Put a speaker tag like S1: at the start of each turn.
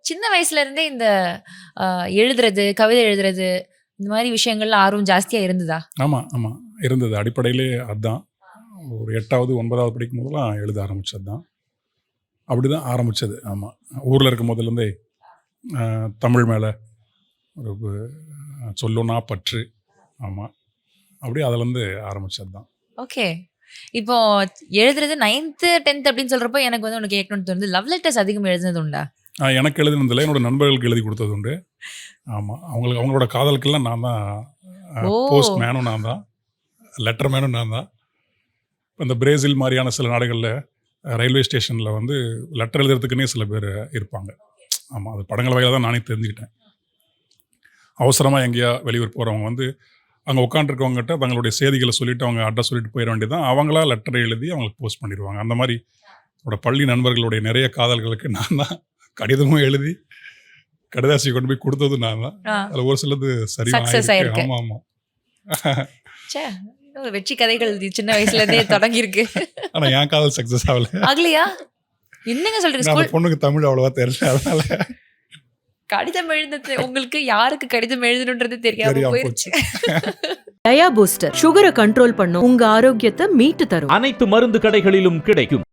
S1: சின்ன வயசுல இருந்தே இந்த எழுதுறது, கவிதை எழுதுறது இந்த மாரி விஷயங்கள்ல ஆர்வம் ஜாஸ்தியா இருந்ததா?
S2: ஆமா, ஆமா. இருந்தது. அடிப்படையிலே அதான். ஒரு 8வது, 9வது படிக்கும்போதெல்லாம் எழுத ஆரம்பிச்சது தான். அப்படிதான் ஆரம்பிச்சது. ஆமா. ஊர்ல இருக்கும் போதிலிருந்தே தமிழ் மேல ஒரு சொல்லுனா பற்று. ஆமா. அப்படியே அதுலேருந்து ஆரம்பிச்சது தான்.
S1: ஓகே. இப்போ எழுதுறது 9த், 10த் அப்படின்னு சொல்றப்போ எனக்கு வந்து ஒண்ணு கேட்கணும்னு தோணுது. லவ் லெட்டர்ஸ் அதிகம் எழுதுனது உண்டா?
S2: எனக்கு எழுதினதில்ல. என்னோட நண்பர்களுக்கு எழுதி கொடுத்தது உண்டு. ஆமா. அவங்களோட காதலுக்கெல்லாம் நான் தான் போஸ்ட்
S1: ஓ!
S2: மேனும் நான் தான். லெட்டர் மேனும் நான் தான். இந்த பிரேசில் மாரியான சில நாடுகள்ல ரயில்வே ஸ்டேஷன்ல வந்து லெட்டர் எழுதுறதுக்குன்னே சில பேர் இருப்பாங்க. ஆமா. அது படங்கள் வழியா தான் நானே தெரிஞ்சுக்கிட்டேன். அவசரமா எங்கேயா வெளியூர் போறவங்க வந்து அங்க உட்காந்துருக்கவங்ககிட்ட தங்களுடைய செய்திகளை சொல்லிட்டு அவங்க அட்ரஸ் சொல்லிட்டு போயிட வேண்டியதுதான். அவங்களா லெட்டர் எழுதி அவங்களுக்கு போஸ்ட் பண்ணிடுவாங்க. அந்த மாதிரி என்னோட பள்ளி நண்பர்களுடைய நிறைய காதல்களுக்கு நான் தான் கடிதமும் எழுதி கடிதாசி கொண்டு போய் கொடுத்ததும் நான் தான். அதில் ஒரு சிலது
S1: சக்சஸ்
S2: சரியாக
S1: ஆயிருக்கு.
S2: ஆமாம் ஆமாம்.
S1: ச்சே! ஒரு வெற்றி கதைகள் சின்ன வயசுல இருந்தே தொடங்கியிருக்கு.
S2: ஆனால் என் காதல் சக்ஸஸ் ஆகல.
S1: ஆகலையா? என்னங்க சொல்றீங்க?
S2: அந்த
S1: ஸ்கூல்
S2: பொண்ணுக்கு தமிழ் அவ்வளவா தெரியல. அதனால
S1: கடிதம் எழுதுறது உங்களுக்கு யாருக்கு கடிதம் எழுதணுன்றது தெரியாம
S2: தெரியாம
S1: போயிருச்சு.
S3: டயா பூஸ்டர் சுகரை கண்ட்ரோல் பண்ணும், உங்க ஆரோக்கியத்தை மீட்டு தரும்.
S4: அனைத்து மருந்து கடைகளிலும் கிடைக்கும்.